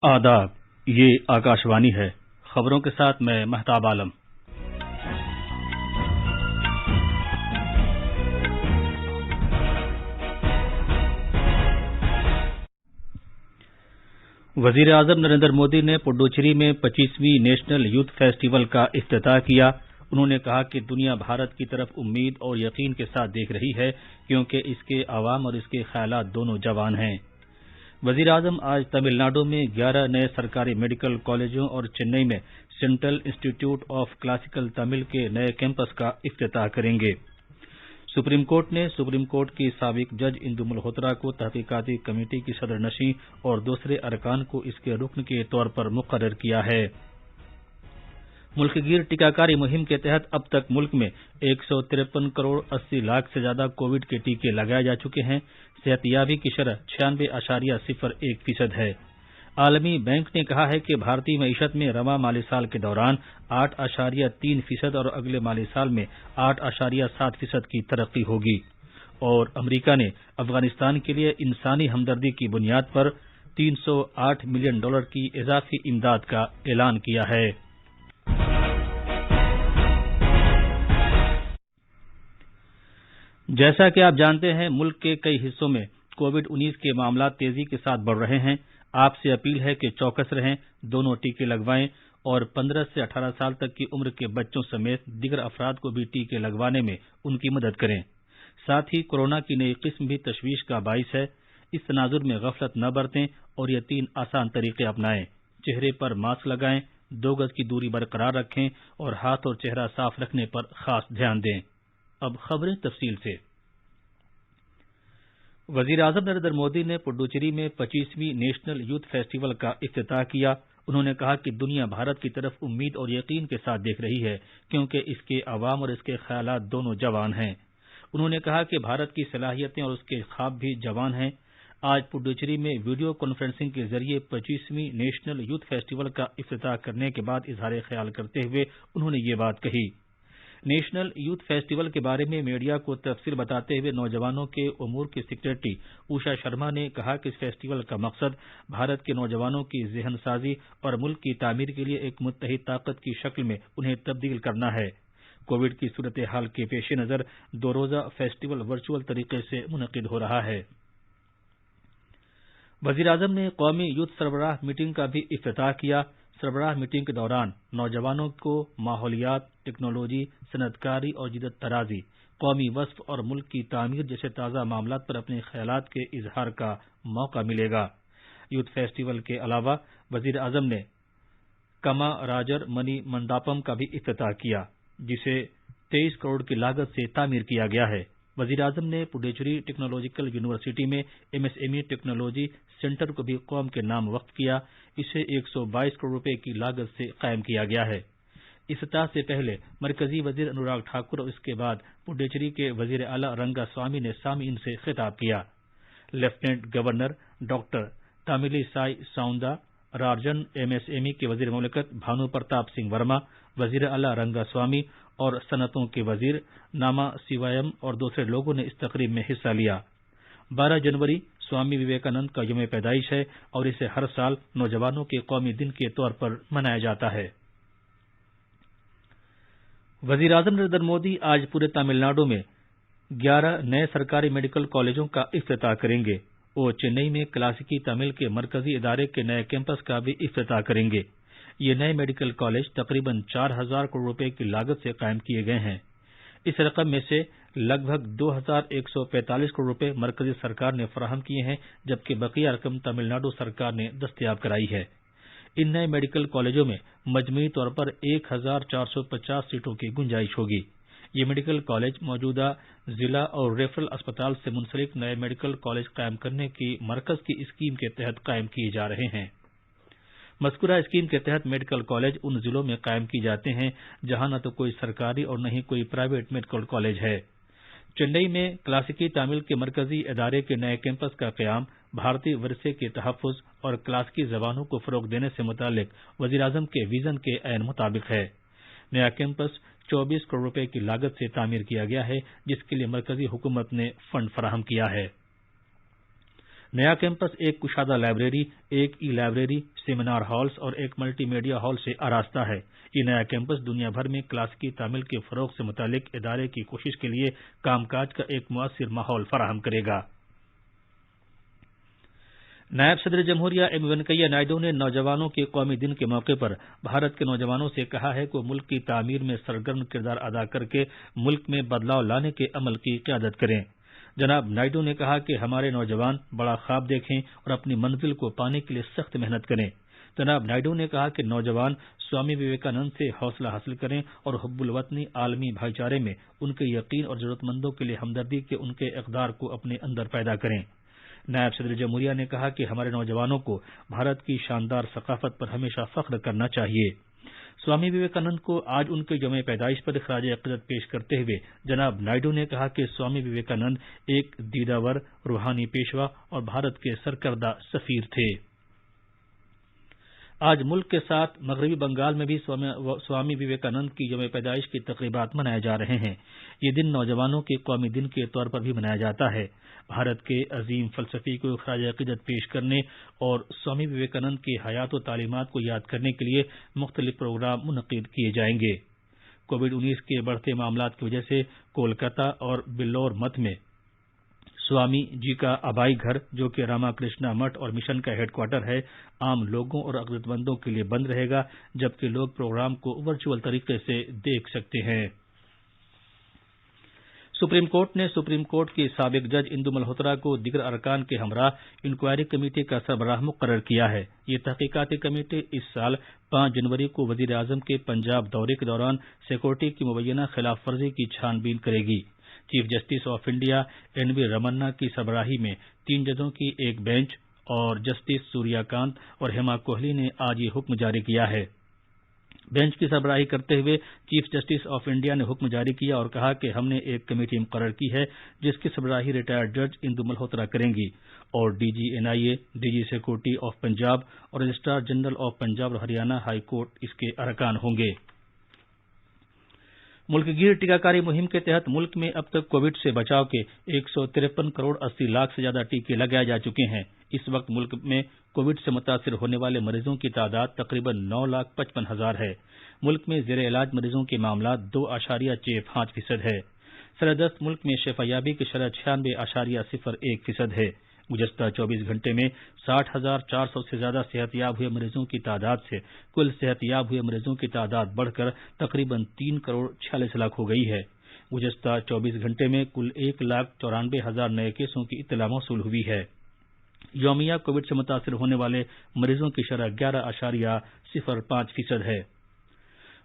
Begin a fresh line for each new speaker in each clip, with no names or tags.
آداب، یہ آکاشوانی ہے۔ خبروں کے ساتھ میں مہتاب عالم۔ وزیر اعظم نریندر مودی نے پڈوچیری میں 25ویں نیشنل یوتھ فیسٹیول کا افتتاح کیا۔ انہوں نے کہا کہ دنیا بھارت کی طرف امید اور یقین کے ساتھ دیکھ رہی ہے کیونکہ اس کے عوام اور اس کے خیالات دونوں جوان ہیں۔ وزیر اعظم آج تمل ناڈو میں 11 نئے سرکاری میڈیکل کالجوں اور چنئی میں سینٹرل انسٹی ٹیوٹ آف کلاسیکل تمل کے نئے کیمپس کا افتتاح کریں گے۔ سپریم کورٹ نے سپریم کورٹ کی سابق جج اندو ملہوترا کو تحقیقاتی کمیٹی کی صدر نشین اور دوسرے ارکان کو اس کے رکن کے طور پر مقرر کیا ہے۔ ملک گیر ٹیکہ کاری مہم کے تحت اب تک ملک میں 153 کروڑ 80 لاکھ سے زیادہ کووڈ کے ٹیکے لگائے جا چکے ہیں۔ صحت یابی کی شرح 96.01% ہے۔ عالمی بینک نے کہا ہے کہ بھارتی معیشت میں رواں مالی سال کے دوران 8.3% اور اگلے مالی سال میں 8.7% کی ترقی ہوگی، اور امریکہ نے افغانستان کے لیے انسانی ہمدردی کی بنیاد پر $308 ملین کی اضافی امداد کا اعلان کیا ہے۔ جیسا کہ آپ جانتے ہیں، ملک کے کئی حصوں میں کووڈ-19 کے معاملات تیزی کے ساتھ بڑھ رہے ہیں۔ آپ سے اپیل ہے کہ چوکس رہیں، دونوں ٹیکے لگوائیں اور 15 سے 18 سال تک کی عمر کے بچوں سمیت دیگر افراد کو بھی ٹیکے لگوانے میں ان کی مدد کریں۔ ساتھ ہی کورونا کی نئی قسم بھی تشویش کا باعث ہے۔ اس تناظر میں غفلت نہ برتیں اور یہ 3 آسان طریقے اپنائیں۔ چہرے پر ماسک لگائیں، 2 گز کی دوری برقرار رکھیں اور ہاتھ اور چہرہ صاف رکھنے پر خاص دھیان دیں۔ اب خبریں تفصیل سے۔ وزیر اعظم نریندر مودی نے پڈوچیری میں 25ویں نیشنل یوتھ فیسٹیول کا افتتاح کیا۔ انہوں نے کہا کہ دنیا بھارت کی طرف امید اور یقین کے ساتھ دیکھ رہی ہے کیونکہ اس کے عوام اور اس کے خیالات دونوں جوان ہیں۔ انہوں نے کہا کہ بھارت کی صلاحیتیں اور اس کے خواب بھی جوان ہیں۔ آج پڈوچیری میں ویڈیو کانفرنسنگ کے ذریعے 25ویں نیشنل یوتھ فیسٹیول کا افتتاح کرنے کے بعد اظہار خیال کرتے ہوئے انہوں نے یہ بات کہی۔ نیشنل یوتھ فیسٹیول کے بارے میں میڈیا کو تفصیل بتاتے ہوئے نوجوانوں کے امور کی سیکریٹری اوشا شرما نے کہا کہ اس فیسٹیول کا مقصد بھارت کے نوجوانوں کی ذہن سازی اور ملک کی تعمیر کے لیے ایک متحد طاقت کی شکل میں انہیں تبدیل کرنا ہے۔ کووڈ کی صورتحال کے پیش نظر 2 روزہ فیسٹیول ورچوئل طریقے سے منعقد ہو رہا ہے۔ وزیر اعظم نے قومی یوتھ سربراہ میٹنگ کا بھی افتتاح کیا۔ سربراہ میٹنگ کے دوران نوجوانوں کو ماحولیات، ٹیکنالوجی، صنعت کاری اور جدت طرازی، قومی وصف اور ملک کی تعمیر جیسے تازہ معاملات پر اپنے خیالات کے اظہار کا موقع ملے گا۔ یوتھ فیسٹیول کے علاوہ وزیر اعظم نے کما راجر منی منڈاپم کا بھی افتتاح کیا، جسے 23 کروڑ کی لاگت سے تعمیر کیا گیا ہے۔ وزیر اعظم نے پڈوچیری ٹیکنالوجیکل یونیورسٹی میں MSME ٹیکنالوجی سینٹر کو بھی قوم کے نام وقف کیا۔ اسے 122 کروڑ روپے کی لاگت سے قائم کیا گیا ہے۔ افتتاح سے پہلے مرکزی وزیر انوراگ ٹھاکر اور اس کے بعد پڈوچیری کے وزیر اعلیٰ رنگا سوامی نے سامعین سے خطاب کیا۔ لیفٹیننٹ گورنر ڈاکٹر تاملی سائی ساؤندا راجن، MSME کے وزیر مملکت بھانو پرتاپ سنگھ ورما، وزیر اعلیٰ رنگا سوامی اور صنعتوں کے وزیر ناما سیوایم اور دوسرے لوگوں نے اس تقریب میں حصہ لیا۔ 12 جنوری سوامی وویکانند کا یوم پیدائش ہے اور اسے ہر سال نوجوانوں کے قومی دن کے طور پر منایا جاتا ہے۔ وزیر اعظم نریندر مودی آج پورے تمل ناڈو میں 11 نئے سرکاری میڈیکل کالجوں کا افتتاح کریں گے۔ وہ چنئی میں کلاسیکی تمل کے مرکزی ادارے کے نئے کیمپس کا بھی افتتاح کریں گے۔ یہ نئے میڈیکل کالج تقریباً 4000 کروڑ روپے کی لاگت سے قائم کیے گئے ہیں۔ اس رقم میں سے لگ بھگ 2145 کروڑ روپے مرکزی سرکار نے فراہم کیے ہیں، جبکہ بقیہ رقم تمل ناڈو سرکار نے دستیاب کرائی ہے۔ ان نئے میڈیکل کالجوں میں مجموعی طور پر 1450 سیٹوں کی گنجائش ہوگی۔ یہ میڈیکل کالج موجودہ ضلع اور ریفرل اسپتال سے منسلک نئے میڈیکل کالج قائم کرنے کی مرکز کی اسکیم کے تحت قائم کیے جا رہے ہیں۔ مذکورہ اسکیم کے تحت میڈیکل کالج ان ضلعوں میں قائم کی جاتے ہیں جہاں نہ تو کوئی سرکاری اور نہ ہی کوئی پرائیویٹ میڈیکل کالج ہے۔ چنئی میں کلاسیکی تامل کے مرکزی ادارے کے نئے کیمپس کا قیام بھارتی ورثے کے تحفظ اور کلاسیکی زبانوں کو فروغ دینے سے متعلق وزیر اعظم کے ویژن کے عین مطابق ہے۔ نیا کیمپس 24 کروڑ روپے کی لاگت سے تعمیر کیا گیا ہے، جس کے لیے مرکزی حکومت نے فنڈ فراہم کیا ہے۔ नया कैंपस एक कुशादा लाइब्रेरी, एक ई लाइब्रेरी, सेमिनार हॉल्स और एक मल्टी मीडिया हॉल से आरास्ता है। ये नया कैंपस दुनिया भर में क्लासिकी तमिल के फरोग से मुतालिक इदारे की कोशिश के लिए कामकाज का एक मुअस्सिर माहौल फराहम करेगा। नायब सदर जमहूरिया एम वेंकैया नायडू ने नौजवानों के कौमी दिन के मौके पर भारत के नौजवानों से कहा है कि वो मुल्क की तामीर में सरगर्म किरदार अदा करके मुल्क में बदलाव लाने के अमल की क़यादत करें। जनाब नायडू ने कहा कि हमारे नौजवान बड़ा ख्वाब देखें और अपनी मंजिल को पाने के लिए सख्त मेहनत करें। जनाब नायडू ने कहा कि नौजवान स्वामी विवेकानंद से हौसला हासिल करें और हुब्बुल वतनी आलमी भाईचारे में उनके यकीन और जरूरतमंदों के लिए हमदर्दी के उनके इक़दार को अपने अंदर पैदा करें। नायब सदर जमहूरिया ने कहा कि हमारे नौजवानों को भारत की शानदार सकाफत पर हमेशा फख्र करना चाहिए। स्वामी विवेकानंद को आज उनके यौम पैदाइश पर खराज अक़ीदत पेश करते हुए जनाब नायडू ने कहा कि स्वामी विवेकानंद एक दीदावर, रूहानी पेशवा और भारत के सरकर्दा सफीर थे। आज मुल्क के साथ मगरबी बंगाल में भी स्वामी विवेकानंद की यौम पैदाइश की तक़रीबात मनाए जा रहे हैं। ये दिन नौजवानों के कौमी दिन के तौर पर भी मनाया जाता है। भारत के अजीम फलसफी को खराज अक़ीदत पेश करने और स्वामी विवेकानंद की हयात व तालीमात को याद करने के लिए मुख्तलिफ प्रोग्राम मुनक़िद किए जाएंगे। कोविड-19 के बढ़ते मामलात की वजह से कोलकाता और बिल्लौर मठ में स्वामी जी का आबाई घर, जो कि रामाकृष्णा मठ और मिशन का हेडक्वार्टर है, आम लोगों और अक़ीदतमंदों के लिए बंद रहेगा, जबकि लोग प्रोग्राम को वर्चुअल तरीके से देख सकते हैं। सुप्रीम कोर्ट ने सुप्रीम कोर्ट की साबिक जज इंदु मल्होत्रा को दीगर अरकान के हमरा इंक्वायरी कमेटी का सरबराह मुकर्रर किया है। ये तहकीकाती कमेटी इस साल 5 जनवरी को वजीर आजम के पंजाब दौरे के दौरान सिक्योरिटी की मुबैना खिलाफ वर्जी की छानबीन करेगी। Chief Justice of India N V. Ramana की सरबराही में 3 जजों की एक बेंच और जस्टिस सूर्यकांत और हेमा कोहली ने आज ये हुक्म जारी किया है। बेंच की सरबराही करते हुए चीफ जस्टिस ऑफ इंडिया ने हुक्म जारी किया और कहा कि हमने एक कमेटी मुकर्रर की है जिसकी सरबराही रिटायर्ड जज इंदु मल्होत्रा करेंगी और DG NIA, DG security of Punjab और रजिस्ट्रार जनरल ऑफ पंजाब और हरियाणा हाई कोर्ट इसके अरकान होंगे। मुल्कगीर टीकाकारी मुहिम के तहत मुल्क में अब तक कोविड से बचाव के 153 करोड़ 80 लाख से ज्यादा टीके लगाए जा चुके हैं। इस वक्त मुल्क में कोविड से मुतासिर होने वाले मरीजों की तादाद तकरीबन 9,55,000 है। मुल्क में जेर इलाज मरीजों के मामला 2.65% है। सरदस्त मुल्क में शेफायाबी की शरह 96.01% है। गुज़श्ता 24 घंटे में 60,400 से ज्यादा सेहतयाब हुए मरीजों की तादाद से कुल सेहतयाब हुए मरीजों की तादाद बढ़कर तकरीबन 3 करोड़ 46 लाख हो गई है। गुज़श्ता 24 घंटे में कुल 1,94,000 नए केसों की इत्तला मौसूल हुई है। यौमिया कोविड से मुतासिर होने वाले मरीजों की शरह 11.05% है।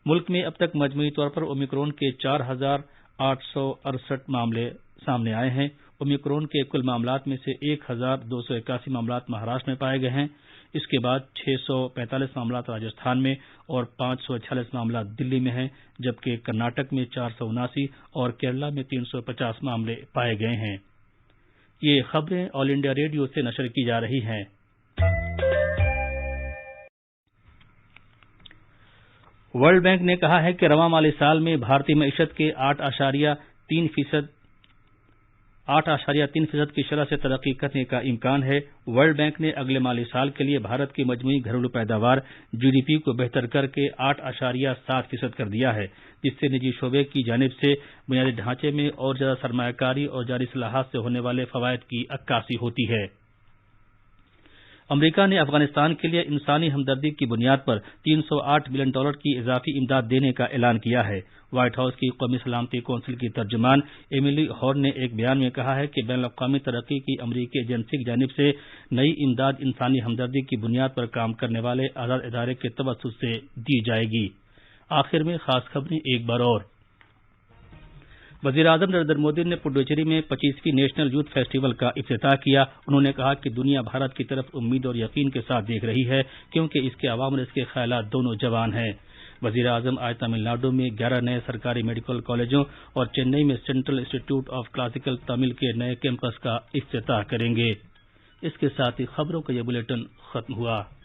मुल्क में अब तक मजमूई तौर पर ओमिक्रॉन के 4,868 मामले सामने आए हैं। ओमिक्रॉन के कुल मामलात में से 1,281 मामलात महाराष्ट्र में पाए गए हैं। इसके बाद 645 मामलात राजस्थान में और 546 मामला दिल्ली में हैं, जबकि कर्नाटक में 479 और केरला में 350 मामले पाए गए हैं। ये खबरें ऑल इंडिया रेडियो से नशर की जा रही हैं। वर्ल्ड बैंक ने कहा है कि रवां माली साल में भारतीय मईशत के 8.3% की शरह से तरक्की करने का इम्कान है। वर्ल्ड बैंक ने अगले माली साल के लिए भारत की मजमूई घरेलू पैदावार जीडीपी को बेहतर करके 8.7% कर दिया है, जिससे निजी शोबे की जानिब से बुनियादी ढांचे में और ज्यादा सरमायाकारी और जारी इस्लाहात से होने वाले फवायद की अक्कासी होती है। अमरीका ने अफगानिस्तान के लिए इंसानी हमदर्दी की बुनियाद पर $308 मिलियन की इजाफी इमदाद देने का ऐलान किया है। व्हाइट हाउस की कौमी सलामती कौंसिल की तर्जुमान एमिली हॉर्न ने एक बयान में कहा है कि बैनुल अक़वामी तरक्की की अमरीकी एजेंसी की जानिब से नई इमदाद इंसानी हमदर्दी की बुनियाद पर काम करने वाले आज़ाद इदारे के तवस्सुत से दी जाएगी। आखिर में खास खबरें एक बार और। वज़ीर-ए-आज़म नरेंद्र मोदी ने पुडुचेरी में 25वीं नेशनल यूथ फेस्टिवल का इफ्तिताह किया। उन्होंने कहा कि दुनिया भारत की तरफ उम्मीद और यकीन के साथ देख रही है, क्योंकि इसके अवाम और इसके ख्यालात दोनों जवान हैं। वज़ीर-ए-आज़म आज तमिलनाडु में 11 नए सरकारी मेडिकल कॉलेजों और चेन्नई में central institute of classical Tamil के नए कैंपस का इफ्तिताह करेंगे। इसके साथ ही खबरों का यह बुलेटिन खत्म हुआ।